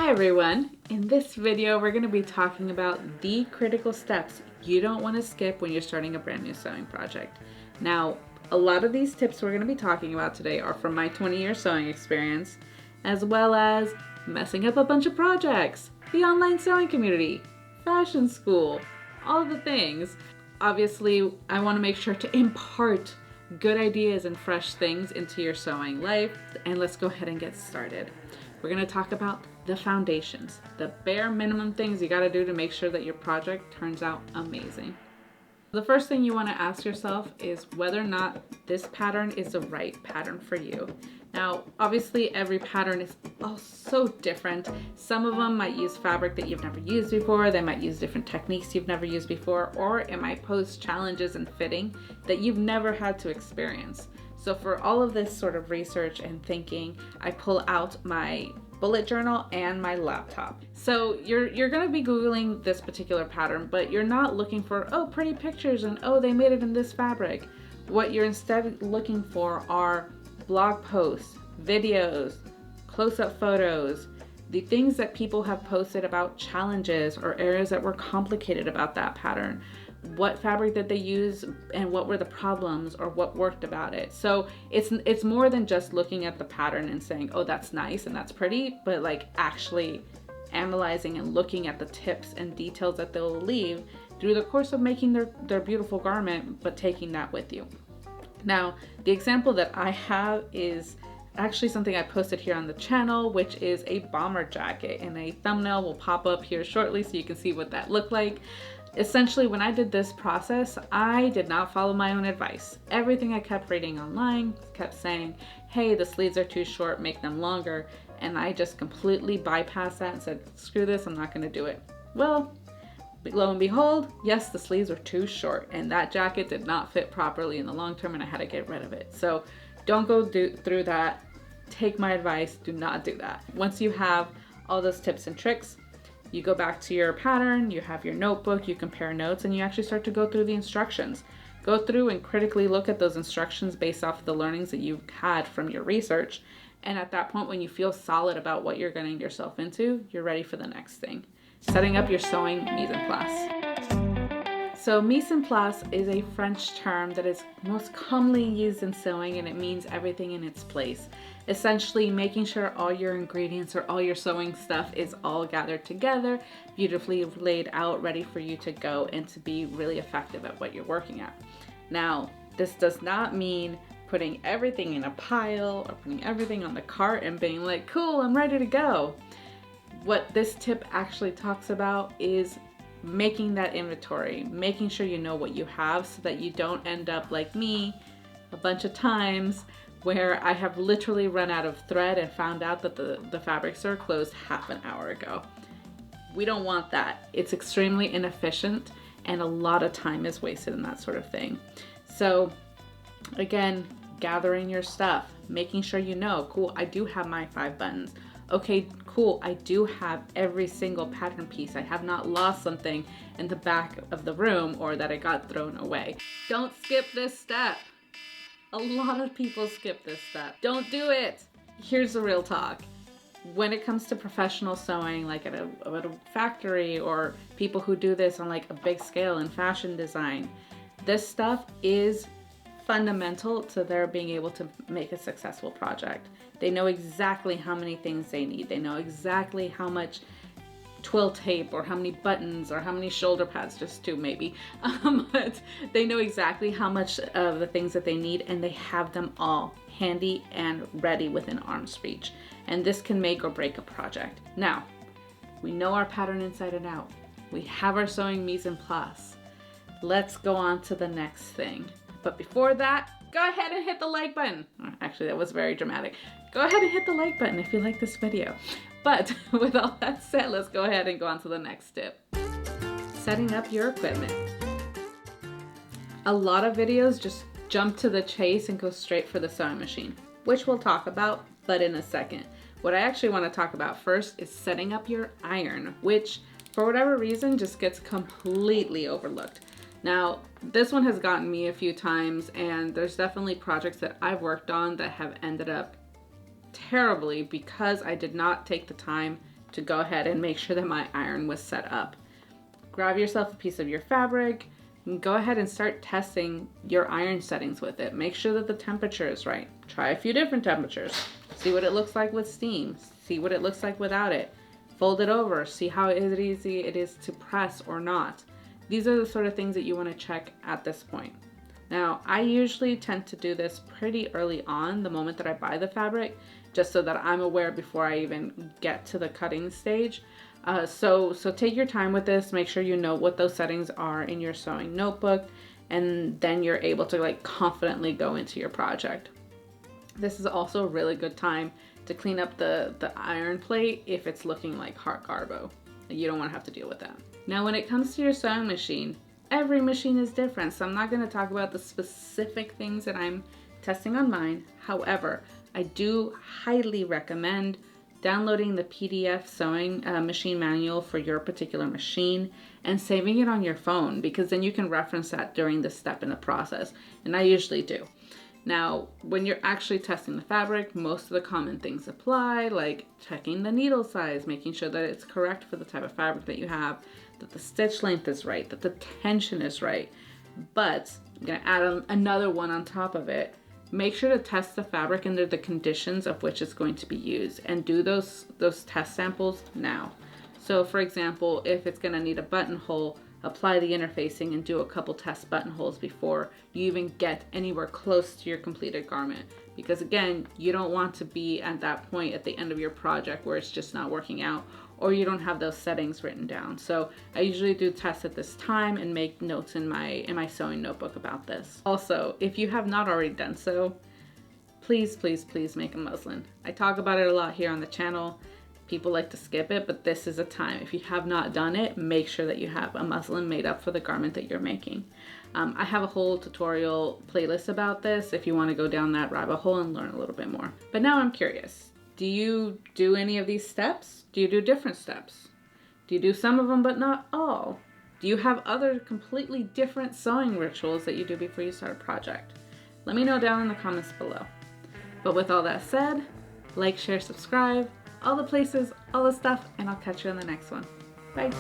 Hi everyone! In this video we're going to be talking about the critical steps you don't want to skip when you're starting a brand new sewing project. Now, a lot of these tips we're going to be talking about today are from my 20-year sewing experience, as well as messing up a bunch of projects, the online sewing community, fashion school, all the things. Obviously, I want to make sure to impart good ideas and fresh things into your sewing life, and let's go ahead and get started. We're going to talk about the foundations, the bare minimum things you got to do to make sure that your project turns out amazing. The first thing you want to ask yourself is whether or not this pattern is the right pattern for you. Now, obviously every pattern is so different. Some of them might use fabric that you've never used before, they might use different techniques you've never used before, or it might pose challenges in fitting that you've never had to experience. So for all of this sort of research and thinking, I pull out my bullet journal and my laptop. So you're gonna be Googling this particular pattern, but you're not looking for, oh, pretty pictures and oh, they made it in this fabric. What you're instead looking for are blog posts, videos, close-up photos, the things that people have posted about challenges or areas that were complicated about that pattern. What fabric did they use and what were the problems or what worked about it. So it's more than just looking at the pattern and saying, oh, that's nice and that's pretty, but like actually analyzing and looking at the tips and details that they'll leave through the course of making their beautiful garment, but taking that with you. Now, the example that I have is actually something I posted here on the channel, which is a bomber jacket, and a thumbnail will pop up here shortly so you can see what that looked like. Essentially, when I did this process, I did not follow my own advice. Everything I kept reading online kept saying, hey, the sleeves are too short, make them longer. And I just completely bypassed that and said, screw this, I'm not gonna do it. Well, lo and behold, yes, the sleeves were too short and that jacket did not fit properly in the long term and I had to get rid of it. So don't go through that. Take my advice, do not do that. Once you have all those tips and tricks, you go back to your pattern, you have your notebook, you compare notes, and you actually start to go through the instructions. Go through and critically look at those instructions based off of the learnings that you've had from your research. And at that point, when you feel solid about what you're getting yourself into, you're ready for the next thing. Setting up your sewing mise en place. So mise en place is a French term that is most commonly used in sewing, and it means everything in its place. Essentially making sure all your ingredients or all your sewing stuff is all gathered together, beautifully laid out, ready for you to go and to be really effective at what you're working at. Now, this does not mean putting everything in a pile or putting everything on the cart and being like, cool, I'm ready to go. What this tip actually talks about is making that inventory, making sure you know what you have so that you don't end up like me a bunch of times where I have literally run out of thread and found out that the fabric store closed half an hour ago. We don't want that. It's extremely inefficient and a lot of time is wasted in that sort of thing. So again, gathering your stuff, making sure you know, cool, I do have my 5 buttons. Okay, cool, I do have every single pattern piece. I have not lost something in the back of the room or that it got thrown away. Don't skip this step. A lot of people skip this step. Don't do it. Here's the real talk. When it comes to professional sewing, like at a factory, or people who do this on like a big scale in fashion design, this stuff is fundamental to their being able to make a successful project. They know exactly how many things they need. They know exactly how much twill tape or how many buttons or how many shoulder pads, just 2 maybe, but they know exactly how much of the things that they need, and they have them all handy and ready within arm's reach. And this can make or break a project. Now, we know our pattern inside and out. We have our sewing mise en place. Let's go on to the next thing. But before that, go ahead and hit the like button. Actually, that was very dramatic. Go ahead and hit the like button if you like this video. But with all that said, let's go ahead and go on to the next tip. Setting up your equipment. A lot of videos just jump to the chase and go straight for the sewing machine, which we'll talk about, but in a second. What I actually want to talk about first is setting up your iron, which for whatever reason just gets completely overlooked. Now, this one has gotten me a few times, and there's definitely projects that I've worked on that have ended up terribly because I did not take the time to go ahead and make sure that my iron was set up. Grab yourself a piece of your fabric and go ahead and start testing your iron settings with it. Make sure that the temperature is right. Try a few different temperatures. See what it looks like with steam. See what it looks like without it. Fold it over. See how easy it is to press or not. These are the sort of things that you want to check at this point. Now, I usually tend to do this pretty early on, the moment that I buy the fabric, just so that I'm aware before I even get to the cutting stage. So take your time with this. Make sure you know what those settings are in your sewing notebook, and then you're able to like confidently go into your project. This is also a really good time to clean up the iron plate if it's looking like hard carbo. You don't want to have to deal with that. Now, when it comes to your sewing machine, every machine is different, so I'm not going to talk about the specific things that I'm testing on mine. However, I do highly recommend downloading the PDF sewing machine manual for your particular machine and saving it on your phone, because then you can reference that during the step in the process, and I usually do. Now, when you're actually testing the fabric, most of the common things apply, like checking the needle size, making sure that it's correct for the type of fabric that you have, that the stitch length is right, that the tension is right. But I'm gonna add another one on top of it. Make sure to test the fabric under the conditions of which it's going to be used, and do those test samples now. So for example, if it's gonna need a buttonhole, apply the interfacing and do a couple test buttonholes before you even get anywhere close to your completed garment. Because again, you don't want to be at that point at the end of your project where it's just not working out, or you don't have those settings written down. So I usually do tests at this time and make notes in my sewing notebook about this. Also, if you have not already done so, please make a muslin. I talk about it a lot here on the channel. People like to skip it, but this is a time. If you have not done it, make sure that you have a muslin made up for the garment that you're making. I have a whole tutorial playlist about this if you want to go down that rabbit hole and learn a little bit more. But now I'm curious, do you do any of these steps? Do you do different steps? Do you do some of them but not all? Do you have other completely different sewing rituals that you do before you start a project? Let me know down in the comments below. But with all that said, like, share, subscribe, all the places, all the stuff, and I'll catch you in the next one. Bye.